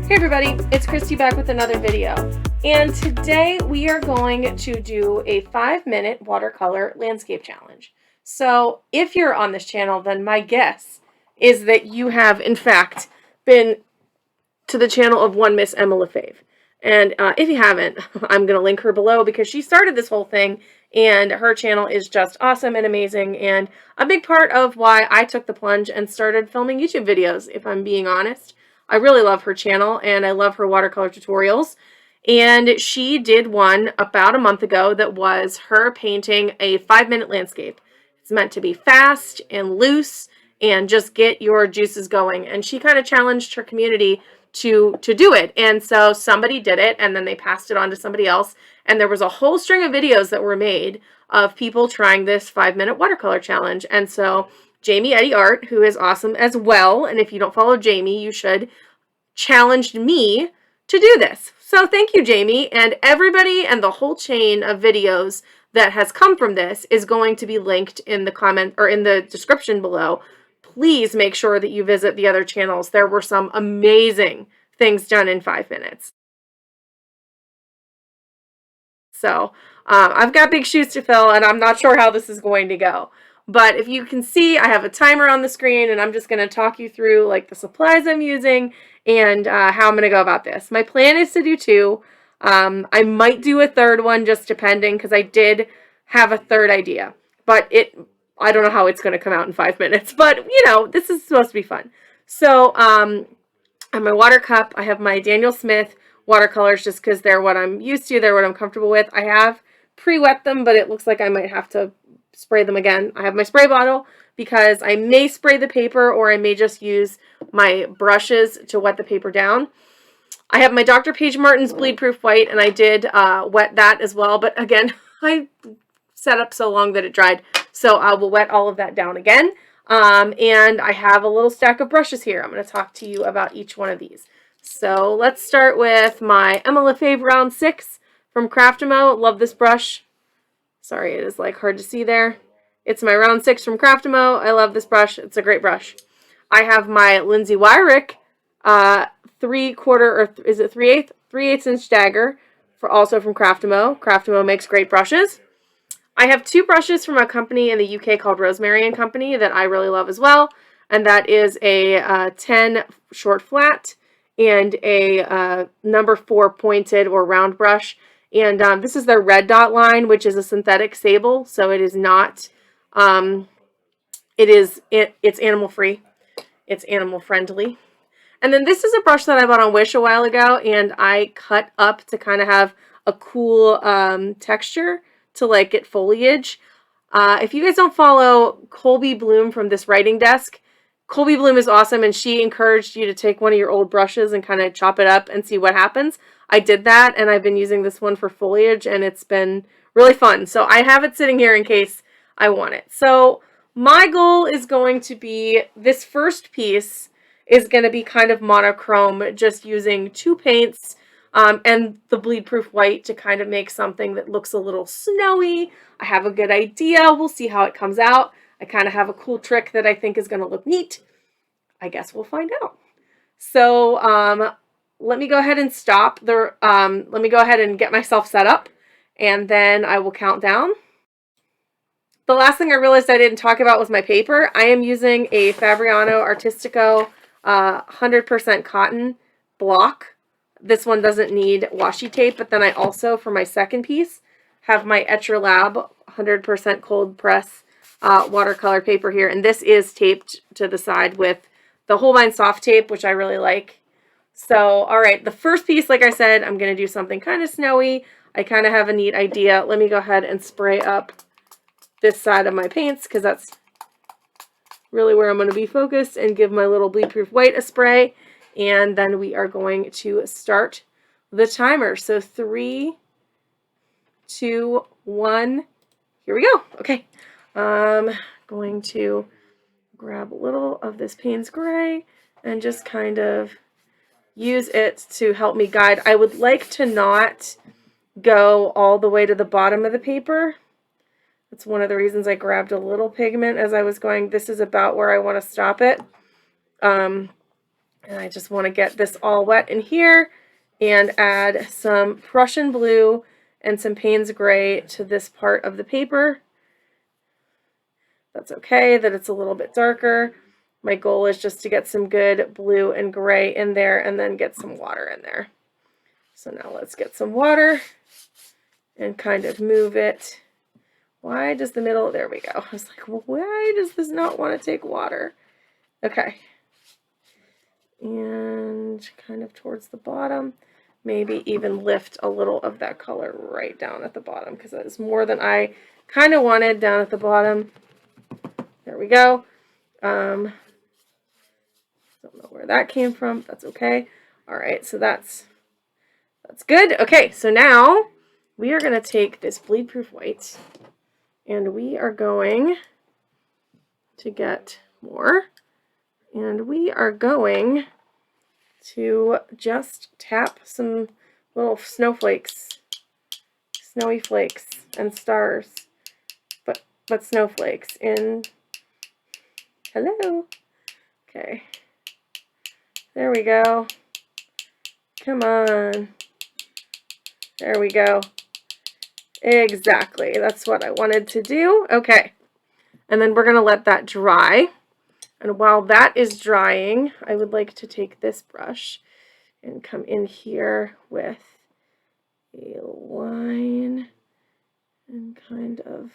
Hey everybody, it's Christy back with another video, and today we are going to do a 5-minute watercolor landscape challenge. So if you're on this channel, then my guess is that you have in fact been to the channel of one Miss Emma LaFave. And if you haven't, I'm going to link her below because she started this whole thing and her channel is just awesome and amazing and a big part of why I took the plunge and started filming YouTube videos, if I'm being honest. I really love her channel and I love her watercolor tutorials. And she did one about a month ago that was her painting a 5-minute landscape. It's meant to be fast and loose and just get your juices going. And she kind of challenged her community to do it. And so somebody did it and then they passed it on to somebody else. And there was a whole string of videos that were made of people trying this 5-minute watercolor challenge. And so Jamie Eddie Art, who is awesome as well, and if you don't follow Jamie, you should, challenged me to do this. So thank you, Jamie, and everybody, and the whole chain of videos that has come from this is going to be linked in the comment or in the description below. Please make sure that you visit the other channels. There were some amazing things done in 5 minutes. So I've got big shoes to fill, and I'm not sure how this is going to go. But if you can see, I have a timer on the screen, and I'm just going to talk you through like the supplies I'm using and how I'm going to go about this. My plan is to do 2. I might do a 3rd one, just depending, because I did have a 3rd idea. But I don't know how it's going to come out in 5 minutes. But, you know, this is supposed to be fun. So I have my water cup. I have my Daniel Smith watercolors just because they're what I'm used to. They're what I'm comfortable with. I have pre-wet them, but it looks like I might have to spray them again. I have my spray bottle because I may spray the paper or I may just use my brushes to wet the paper down. I have my Dr. Paige Martin's Bleed Proof White, and I did wet that as well. But again, I set up so long that it dried, so I will wet all of that down again. And I have a little stack of brushes here. I'm going to talk to you about each one of these. So let's start with my Emma LaFave Round 6 from Craftimo. Love this brush. Sorry, it is like hard to see there. It's my Round 6 from Craftimo. I love this brush. It's a great brush. I have my Lindsay Wyrick 3/4 or is it 3/8 inch dagger also from Craftimo. Craftimo makes great brushes. I have 2 brushes from a company in the UK called Rosemary & Company that I really love as well, and that is a 10 short flat and a number 4 pointed or round brush. And this is their red dot line, which is a synthetic sable, so it is not, it's animal free. It's animal friendly. And then this is a brush that I bought on Wish a while ago, and I cut up to kind of have a cool texture to like get foliage. If you guys don't follow Colby Bloom from This Writing Desk, Colby Bloom is awesome, and she encouraged you to take one of your old brushes and kind of chop it up and see what happens. I did that, and I've been using this one for foliage, and it's been really fun. So I have it sitting here in case I want it. So my goal is going to be, this first piece is going to be kind of monochrome, just using 2 paints and the Bleed Proof White to kind of make something that looks a little snowy. I have a good idea. We'll see how it comes out. I kind of have a cool trick that I think is going to look neat. I guess we'll find out. So let me go ahead and stop. Let me go ahead and get myself set up, and then I will count down. The last thing I realized I didn't talk about was my paper. I am using a Fabriano Artistico 100% cotton block. This one doesn't need washi tape, but then I also, for my second piece, have my Etcher Lab 100% cold press watercolor paper here, and this is taped to the side with the Holbein soft tape, which I really like. So, all right, the first piece, like I said, I'm going to do something kind of snowy. I kind of have a neat idea. Let me go ahead and spray up this side of my paints because that's really where I'm going to be focused, and give my little Bleed Proof White a spray. And then we are going to start the timer. So 3, 2, 1, here we go. Okay. I'm going to grab a little of this Payne's Gray and just kind of use it to help me guide. I would like to not go all the way to the bottom of the paper. That's one of the reasons I grabbed a little pigment as I was going. This is about where I want to stop it. And I just want to get this all wet in here and add some Prussian blue and some Payne's Gray to this part of the paper. That's okay that it's a little bit darker. My goal is just to get some good blue and gray in there and then get some water in there. So now let's get some water and kind of move it. Why does the middle, there we go. I was like, well, why does this not want to take water? Okay. And kind of towards the bottom, maybe even lift a little of that color right down at the bottom because that is more than I kind of wanted down at the bottom. There we go. Don't know where that came from. That's okay. All right, so that's good. Okay, so now we are going to take this bleed proof white and we are going to get more, and we are going to just tap some little snowflakes, snowy flakes and stars, but snowflakes in. Hello. Okay. There we go. Come on. There we go. Exactly. That's what I wanted to do. Okay. And then we're going to let that dry. And while that is drying, I would like to take this brush and come in here with a line and kind of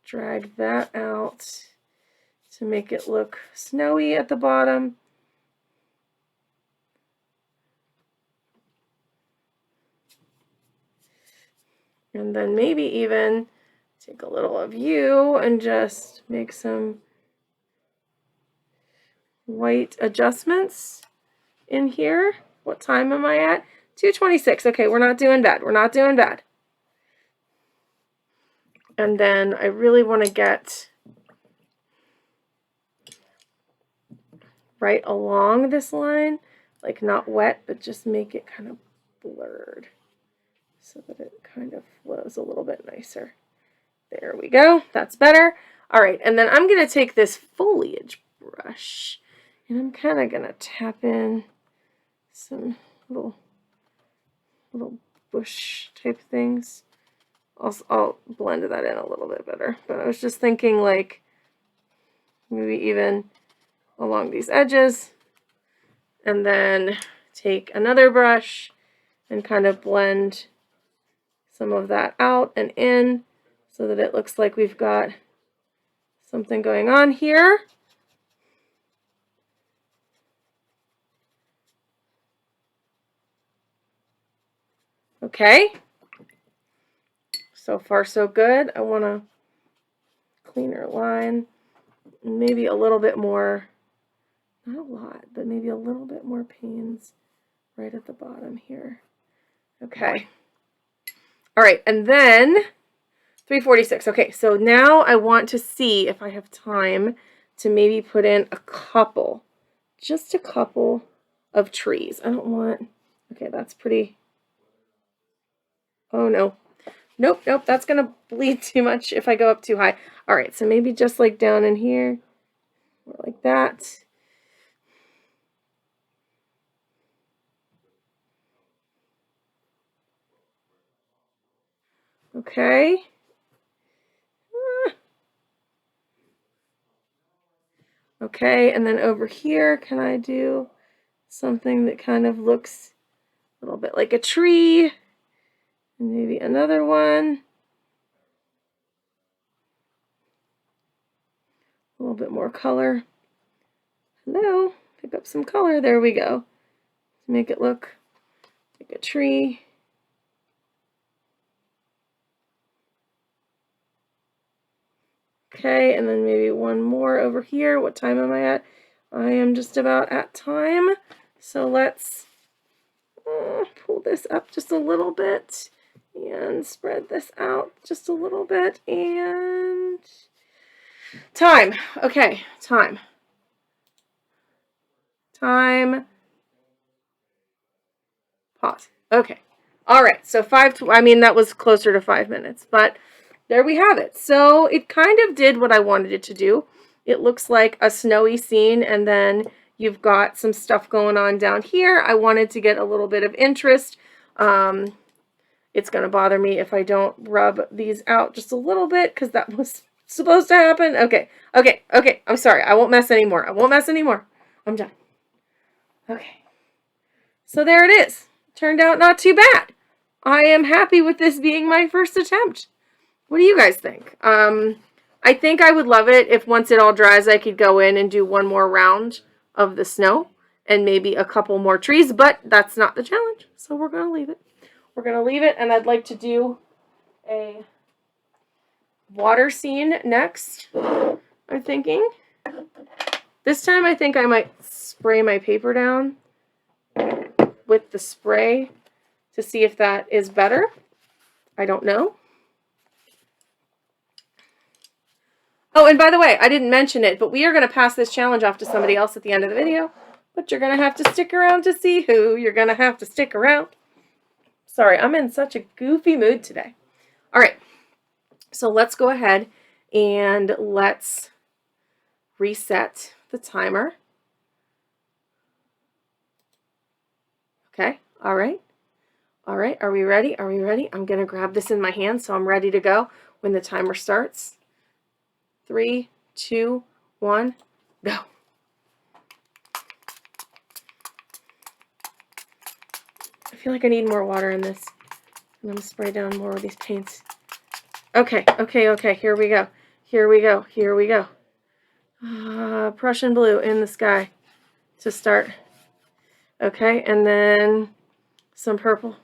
drag that out to make it look snowy at the bottom. And then maybe even take a little of you and just make some white adjustments in here. What time am I at? 2:26. Okay, we're not doing bad. We're not doing bad. And then I really want to get right along this line, like not wet, but just make it kind of blurred so that it kind of flows a little bit nicer. There we go. That's better. All right, and then I'm going to take this foliage brush and I'm kind of going to tap in some little bush type things. I'll blend that in a little bit better. But I was just thinking like maybe even along these edges, and then take another brush and kind of blend some of that out and in so that it looks like we've got something going on here. Okay. So far so good. I want a cleaner line, maybe a little bit more, not a lot, but maybe a little bit more Payne's right at the bottom here. Okay. All right, and then 3:46. Okay, so now I want to see if I have time to maybe put in a couple, just a couple of trees. I don't want, okay, that's pretty, oh no. Nope, that's going to bleed too much if I go up too high. All right, so maybe just like down in here, or like that. Okay. Okay, and then over here, can I do something that kind of looks a little bit like a tree? And maybe another one. A little bit more color. Hello, pick up some color. There we go. Make it look like a tree. Okay, and then maybe one more over here. What time am I at? I am just about at time. So let's pull this up just a little bit and spread this out just a little bit. And time. Okay, time. Time. Pause. Okay. All right. So I mean, that was closer to 5 minutes, but there we have it. So it kind of did what I wanted it to do. it looks like a snowy scene, and then you've got some stuff going on down here. I wanted to get a little bit of interest. It's going to bother me if I don't rub these out just a little bit, because that was supposed to happen. Okay, okay, okay. I'm sorry. I won't mess anymore. I won't mess anymore. I'm done. Okay. So there it is. Turned out not too bad. I am happy with this being my first attempt. What do you guys think? I think I would love it if once it all dries, I could go in and do one more round of the snow and maybe a couple more trees, but that's not the challenge. So we're going to leave it. We're going to leave it, and I'd like to do a water scene next, I'm thinking. This time I think I might spray my paper down with the spray to see if that is better. I don't know. Oh, and by the way, I didn't mention it, but we are going to pass this challenge off to somebody else at the end of the video. But you're going to have to stick around to see who. You're going to have to stick around. Sorry, I'm in such a goofy mood today. All right, so let's go ahead and let's reset the timer. Okay, all right. All right, are we ready? Are we ready? I'm going to grab this in my hand so I'm ready to go when the timer starts. 3, 2, 1, go. I feel like I need more water in this. I'm going to spray down more of these paints. Okay, okay, okay, here we go. Here we go, here we go. Prussian blue in the sky to start. Okay, and then some purple.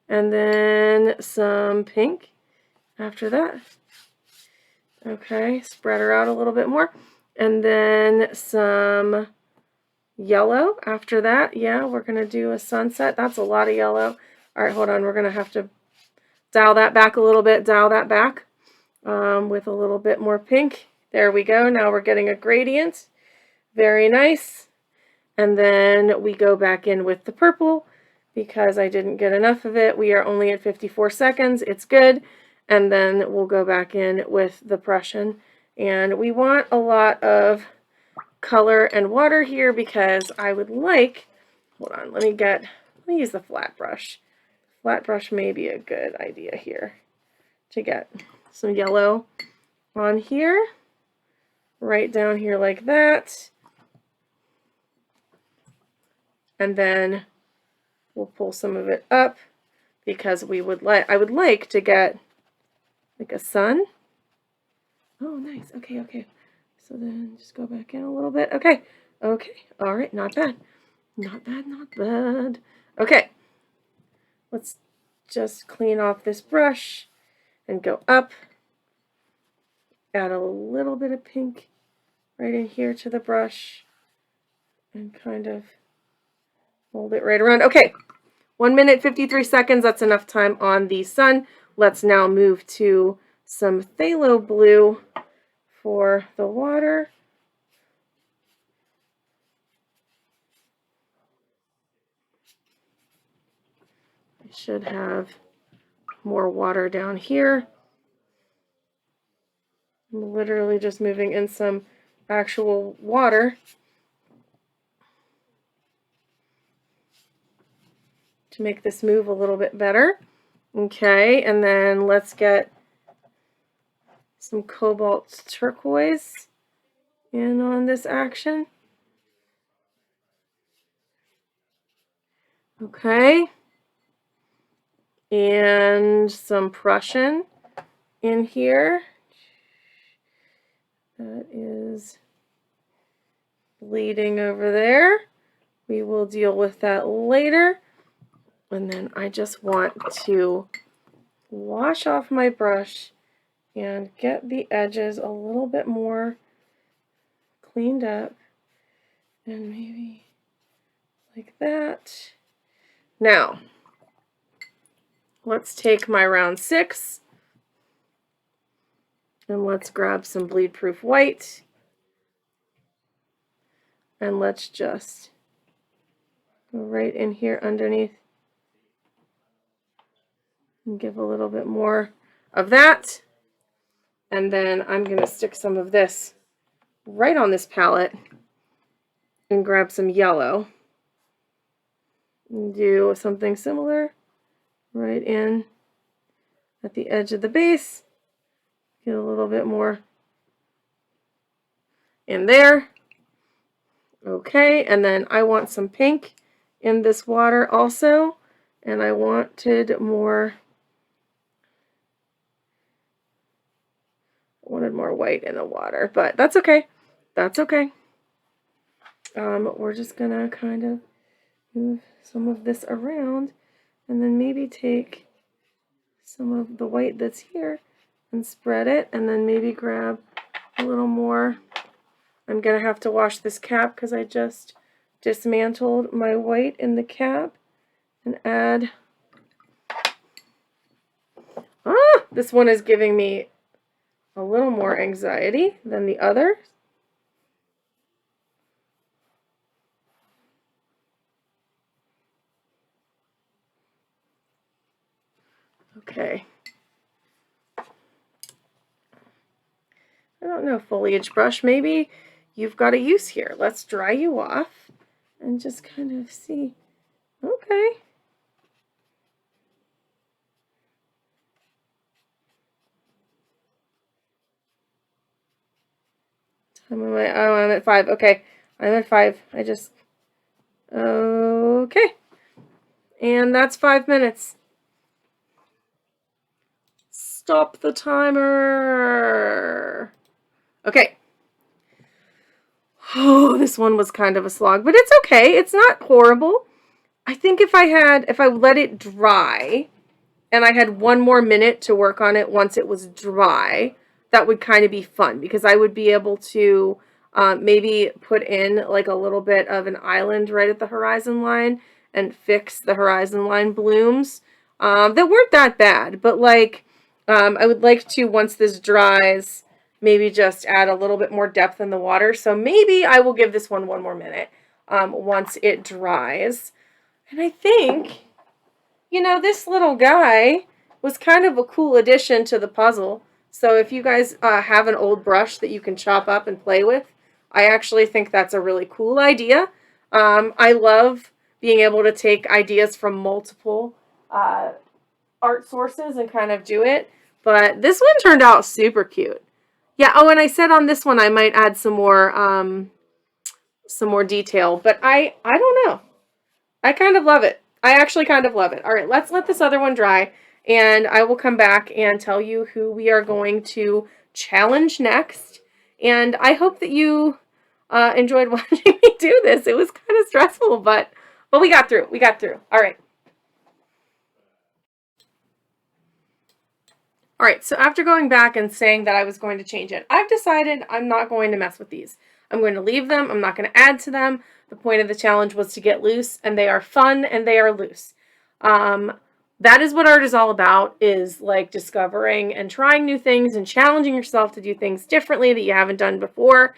And then some pink after that. Okay, spread her out a little bit more. And then some yellow after that. Yeah, we're going to do a sunset. That's a lot of yellow. All right, hold on. We're going to have to dial that back a little bit. Dial that back with a little bit more pink. There we go. Now we're getting a gradient. Very nice. And then we go back in with the purple because I didn't get enough of it. We are only at 54 seconds. It's good. And then we'll go back in with the Prussian. And we want a lot of color and water here because I would like, hold on, let me use the flat brush. Flat brush may be a good idea here to get some yellow on here, right down here like that. And then we'll pull some of it up because I would like to get like a sun. Oh, nice. Okay, okay. So then just go back in a little bit. Okay. Okay. All right. Not bad. Not bad. Not bad. Okay. Let's just clean off this brush and go up. Add a little bit of pink right in here to the brush and kind of hold it right around. Okay. 1 minute, 53 seconds. That's enough time on the sun. Let's now move to some phthalo blue for the water. I should have more water down here. I'm literally just moving in some actual water to make this move a little bit better. Okay, and then let's get some cobalt turquoise in on this action. Okay. And some Prussian in here. That is bleeding over there. We will deal with that later. And then I just want to wash off my brush and get the edges a little bit more cleaned up. And maybe like that. Now, let's take my round 6 and let's grab some bleed proof white. And let's just go right in here underneath and give a little bit more of that. And then I'm going to stick some of this right on this palette and grab some yellow and do something similar right in at the edge of the base. Get a little bit more in there. Okay, and then I want some pink in this water also, and I wanted more white in the water, but that's okay. That's okay. We're just gonna kind of move some of this around, and then maybe take some of the white that's here and spread it, and then maybe grab a little more. I'm gonna have to wash this cap because I just dismantled my white in the cap and add. This one is giving me a little more anxiety than the other. Okay. I don't know, foliage brush, maybe you've got a use here. Let's dry you off and just kind of see. Okay. I'm at 5. Okay. I'm at 5. Okay. And that's 5 minutes. Stop the timer. Okay. Oh, this one was kind of a slog, but it's okay. It's not horrible. I think if I let it dry and I had 1 more minute to work on it once it was dry, that would kind of be fun because I would be able to maybe put in like a little bit of an island right at the horizon line and fix the horizon line blooms that weren't that bad, but like I would like to, once this dries, maybe just add a little bit more depth in the water. So maybe I will give this one 1 more minute once it dries. And I think, you know, this little guy was kind of a cool addition to the puzzle. So if you guys have an old brush that you can chop up and play with, I actually think that's a really cool idea. I love being able to take ideas from multiple art sources and kind of do it. But this one turned out super cute. Yeah, oh, and I said on this one I might add some more detail, but I don't know. I kind of love it. I actually kind of love it. All right, let's let this other one dry, and I will come back and tell you who we are going to challenge next. And I hope that you enjoyed watching me do this. It was kind of stressful, but we got through. We got through. All right. All right, so after going back and saying that I was going to change it, I've decided I'm not going to mess with these. I'm going to leave them. I'm not going to add to them. The point of the challenge was to get loose, and they are fun, and they are loose. That is what art is all about, is like discovering and trying new things and challenging yourself to do things differently that you haven't done before.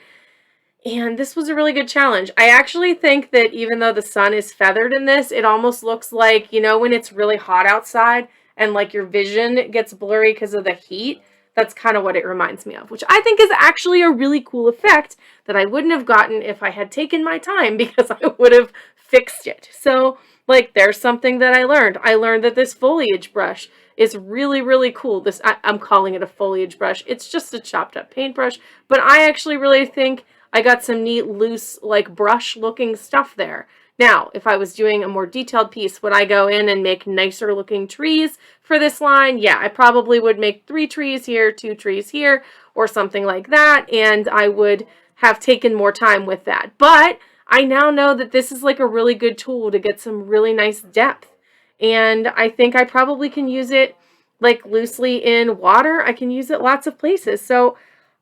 And this was a really good challenge. I actually think that even though the sun is feathered in this, it almost looks like, you know, when it's really hot outside and like your vision gets blurry because of the heat. That's kind of what it reminds me of, which I think is actually a really cool effect that I wouldn't have gotten if I had taken my time, because I would have fixed it. So, like, there's something that I learned. I learned that this foliage brush is really, really cool. I'm calling it a foliage brush. It's just a chopped up paintbrush, but I actually really think I got some neat, loose, like brush-looking stuff there. Now, if I was doing a more detailed piece, would I go in and make nicer looking trees for this line? Yeah, I probably would make 3 trees here, 2 trees here, or something like that, and I would have taken more time with that. But I now know that this is like a really good tool to get some really nice depth. And I think I probably can use it like loosely in water. I can use it lots of places. So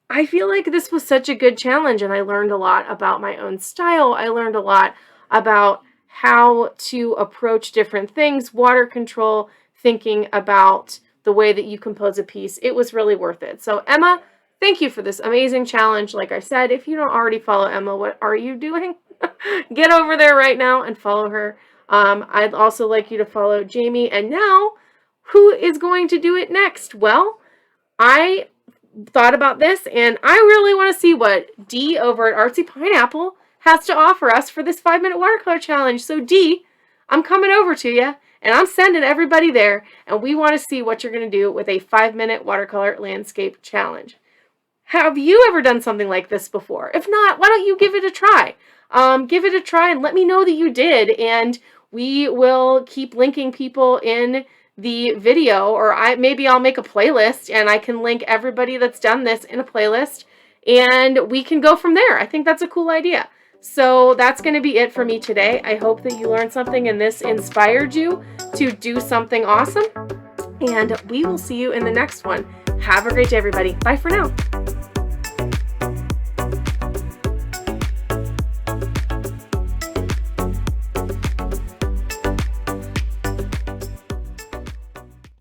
I feel like this was such a good challenge, and I learned a lot about my own style. I learned a lot about how to approach different things, water control, thinking about the way that you compose a piece. It was really worth it. So Emma, thank you for this amazing challenge. Like I said, if you don't already follow Emma, what are you doing? Get over there right now and follow her. I'd also like you to follow Jamie. And now, who is going to do it next? Well, I thought about this, and I really want to see what Dee over at Artsy Pineapple has to offer us for this 5-minute watercolor challenge. So Dee, I'm coming over to you, and I'm sending everybody there, and we want to see what you're going to do with a 5-minute watercolor landscape challenge. Have you ever done something like this before? If not, why don't you give it a try? Give it a try and let me know that you did, and we will keep linking people in the video, or maybe I'll make a playlist and I can link everybody that's done this in a playlist, and we can go from there. I think that's a cool idea. So that's going to be it for me today. I hope that you learned something and this inspired you to do something awesome, and we will see you in the next one. Have a great day, everybody. Bye for now.